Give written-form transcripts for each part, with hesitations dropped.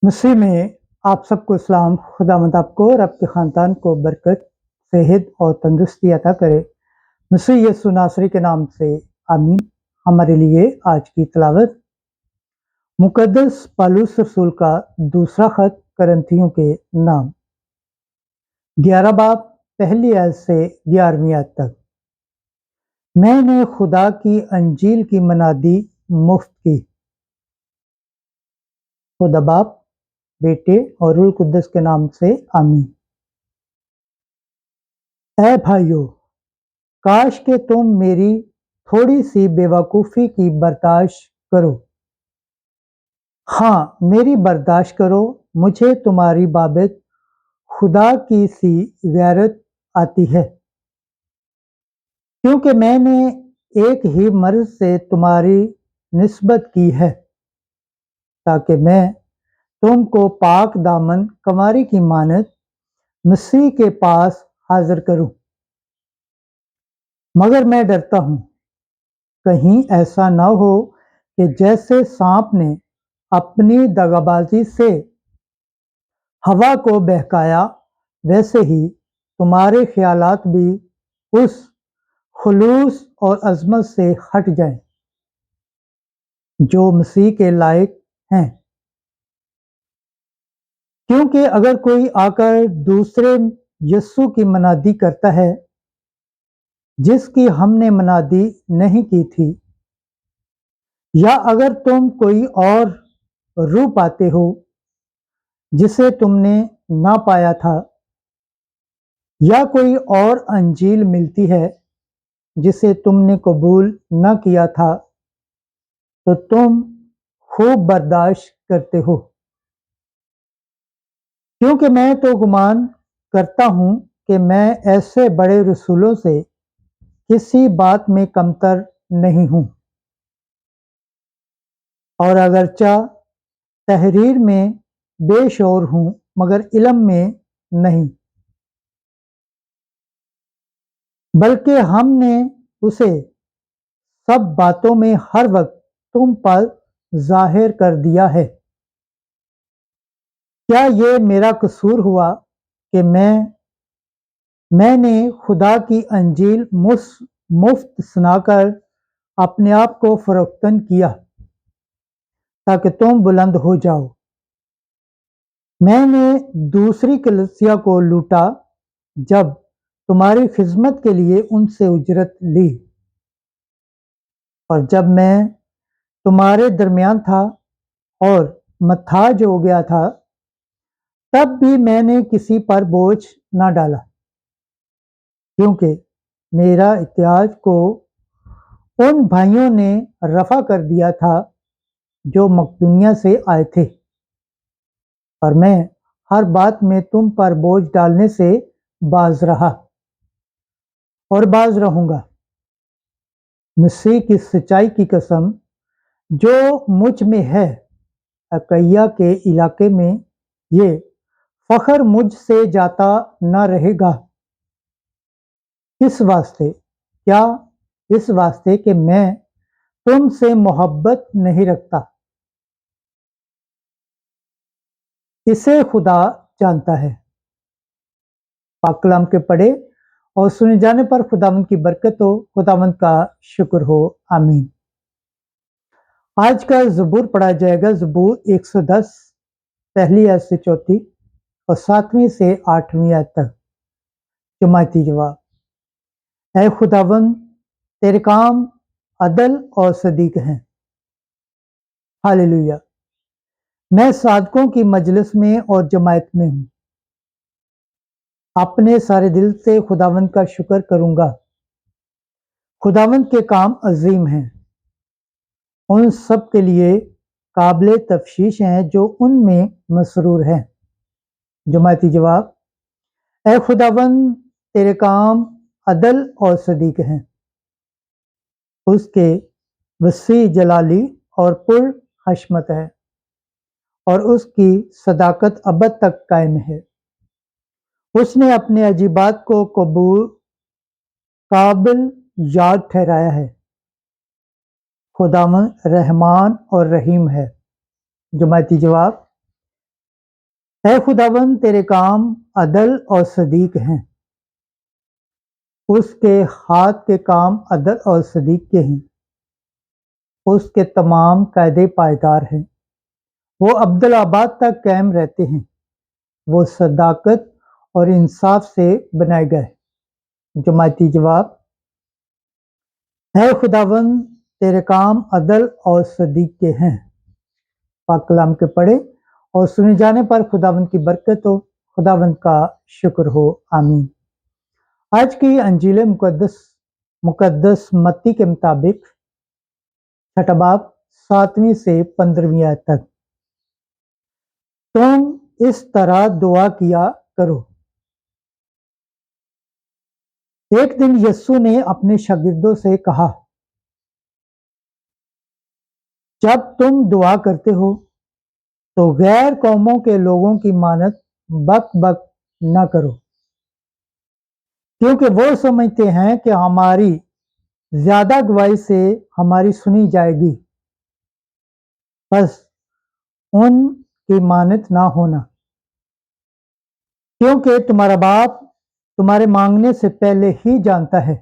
मसीह में आप सबको इस्लाम। खुदावंद आपको और आपके ख़ानदान को बरकत, सेहत और तंदुरुस्ती अता करे। मसीह यीशु नासरी के नाम से आमीन। हमारे लिए आज की तलावत मुकद्दस पौलुस रसूल का दूसरा खत करंथियों के नाम 11 बाब पहली आयत से 11वीं आयत तक। मैंने खुदा की अंजील की मनादी मुफ्त की। खुदा बाप, बेटे और रूह कुद्दस के नाम से आमीन। ऐ भाइयों, काश के तुम मेरी थोड़ी सी बेवकूफ़ी की बर्दाश्त करो। हाँ, मेरी बर्दाश्त करो। मुझे तुम्हारी बाबत खुदा की सी गैरत आती है, क्योंकि मैंने एक ही मर्ज से तुम्हारी निस्बत की है, ताकि मैं तुमको पाक दामन कंवारी की मानत मसीह के पास हाजिर करूं। मगर मैं डरता हूं, कहीं ऐसा न हो कि जैसे सांप ने अपनी दगाबाजी से हवा को बहकाया, वैसे ही तुम्हारे ख्यालात भी उस खुलूस और अजमत से हट जाएं जो मसीह के लायक हैं। क्योंकि अगर कोई आकर दूसरे यस्सु की मनादी करता है जिसकी हमने मनादी नहीं की थी, या अगर तुम कोई और रूह पाते हो जिसे तुमने ना पाया था, या कोई और अंजील मिलती है जिसे तुमने कबूल न किया था, तो तुम खूब बर्दाश्त करते हो। क्योंकि मैं तो गुमान करता हूं कि मैं ऐसे बड़े रसूलों से किसी बात में कमतर नहीं हूं, और अगरचा तहरीर में बेशोर हूं, मगर इल्म में नहीं। बल्कि हमने उसे सब बातों में हर वक्त तुम पर जाहिर कर दिया है। क्या ये मेरा कसूर हुआ कि मैंने खुदा की अंजील मुफ्त सुनाकर अपने आप को फरोख्तन किया ताकि तुम बुलंद हो जाओ? मैंने दूसरी कलीसिया को लूटा जब तुम्हारी खिदमत के लिए उनसे उजरत ली, और जब मैं तुम्हारे दरमियान था और मथाज हो गया था, तब भी मैंने किसी पर बोझ न डाला, क्योंकि मेरा इत्याज को उन भाइयों ने रफा कर दिया था जो मकदूनिया से आए थे, और मैं हर बात में तुम पर बोझ डालने से बाज रहा और बाज रहूंगा। मसीह की सच्चाई की कसम जो मुझ में है, अकैया के इलाके में ये फख्र मुझसे जाता न रहेगा। किस वास्ते? क्या इस वास्ते कि मैं तुमसे मोहब्बत नहीं रखता? इसे खुदा जानता है। पाक कलाम के पढ़े और सुने जाने पर खुदावंद की बरकत हो, खुदावंद का शुक्र हो। आमीन। आज का ज़बूर पढ़ा जाएगा, ज़बूर 110 पहली आयत से चौथी और 7वीं से 8वीं आयत तक। जमायती जवाब। ऐ खुदावंद, तेरे काम अदल और सदीक हैं। हालेलुया। मैं सादकों की मजलिस में और जमायत में हूँ। अपने सारे दिल से खुदावंद का शुक्र करूंगा। खुदावंद के काम अजीम हैं, उन सब के लिए काबिल तफ्शीश हैं जो उनमें मसरूर हैं। जमायती जवाब। ऐ खुदावंद, तेरे काम अदल और सदीक हैं। उसके वसी जलाली और पुर हशमत है, और उसकी सदाकत अबद तक कायम है। उसने अपने अजीबात को कबूल काबिल याद ठहराया है। खुदावंद रहमान और रहीम है। जमायती जवाब। اے खुदावन तेरे काम अदल और सदीक हैं। उसके हाथ के काम अदल और सदीक के हैं। उसके तमाम कायदे पायदार हैं। वो अब्दुल-आबाद तक कायम रहते हैं। वो सदाकत और इंसाफ से बनाए गए। जमाती जवाब, है खुदावन तेरे काम अदल और सदीक के हैं। पाक कलाम के पढ़े और सुने जाने पर खुदावंद की बरकत हो, खुदावंद का शुक्र हो, आमीन। आज की अंजील मुकद्दस मत्ती के मुताबिक छठा बाब 7वीं से 15वीं आयत तक, तुम इस तरह दुआ किया करो। एक दिन यीशु ने अपने शागिर्दों से कहा, जब तुम दुआ करते हो तो गैर कौमों के लोगों की मानत बक बक न करो, क्योंकि वो समझते हैं कि हमारी ज्यादा गवाही से हमारी सुनी जाएगी। बस उनकी मानत ना होना, क्योंकि तुम्हारा बाप तुम्हारे मांगने से पहले ही जानता है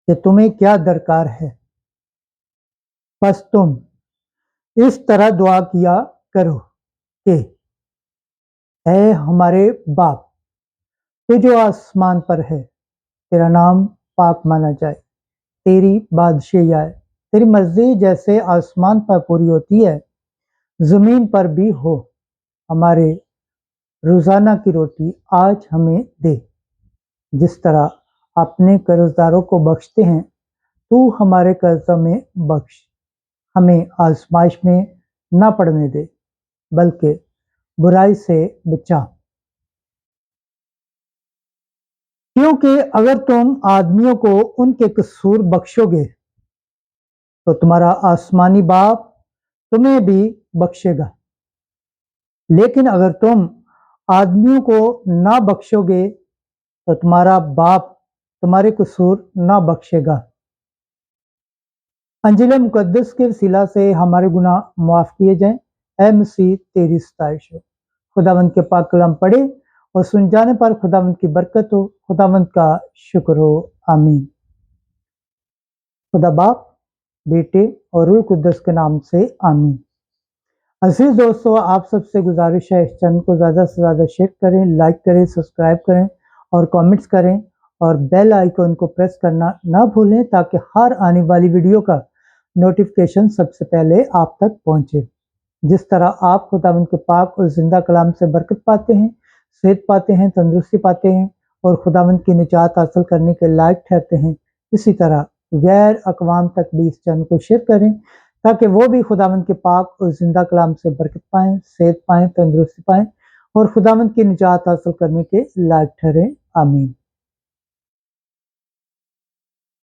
कि तुम्हें क्या दरकार है। बस तुम इस तरह दुआ किया करो कि ऐ हमारे बाप, तू जो आसमान पर है, तेरा नाम पाक माना जाए, तेरी बादशाही आए, तेरी मर्जी जैसे आसमान पर पूरी होती है जमीन पर भी हो। हमारे रोजाना की रोटी आज हमें दे, जिस तरह अपने कर्जदारों को बख्शते हैं, तू हमारे कर्जों में बख्श। हमें आजमाइश में न पड़ने दे, बल्कि बुराई से बचा, क्योंकि अगर तुम आदमियों को उनके कसूर बख्शोगे तो तुम्हारा आसमानी बाप तुम्हें भी बख्शेगा। लेकिन अगर तुम आदमियों को ना बख्शोगे तो तुम्हारा बाप तुम्हारे कसूर ना बख्शेगा। अंजील मुकद्दस के वसीला से हमारे गुनाह माफ किए जाएं। ऐ मसीह तेरी सताइश हो। खुदावंद के पाक कलाम पढ़े और सुन जाने पर खुदावंद की बरकत हो, खुदावंद का शुक्र हो, आमीन। खुदा बाप, बेटे और रूह कुद्दस के नाम से आमीन। अजीज दोस्तों, आप सबसे गुजारिश है इस चैनल को ज़्यादा से ज़्यादा शेयर करें, लाइक करें, सब्सक्राइब करें और कमेंट्स करें और बेल आइकन को प्रेस करना ना भूलें, ताकि हर आने वाली वीडियो का नोटिफिकेशन सबसे पहले आप तक पहुंचे। जिस तरह आप खुदावंद के पाक और जिंदा कलाम से बरकत पाते हैं, सेहत पाते हैं, तंदुरुस्ती पाते हैं और खुदावंद की निजात हासिल करने के लायक ठहरते हैं, इसी तरह गैर अकवाम तक भी इस चैनल को शेयर करें, ताकि वो भी खुदावंद के पाक और जिंदा कलाम से बरकत पाएं, सेहत पाएं, तंदुरुस्ती पाएं और खुदावंद की निजात हासिल करने के लायक ठहरें, आमीन।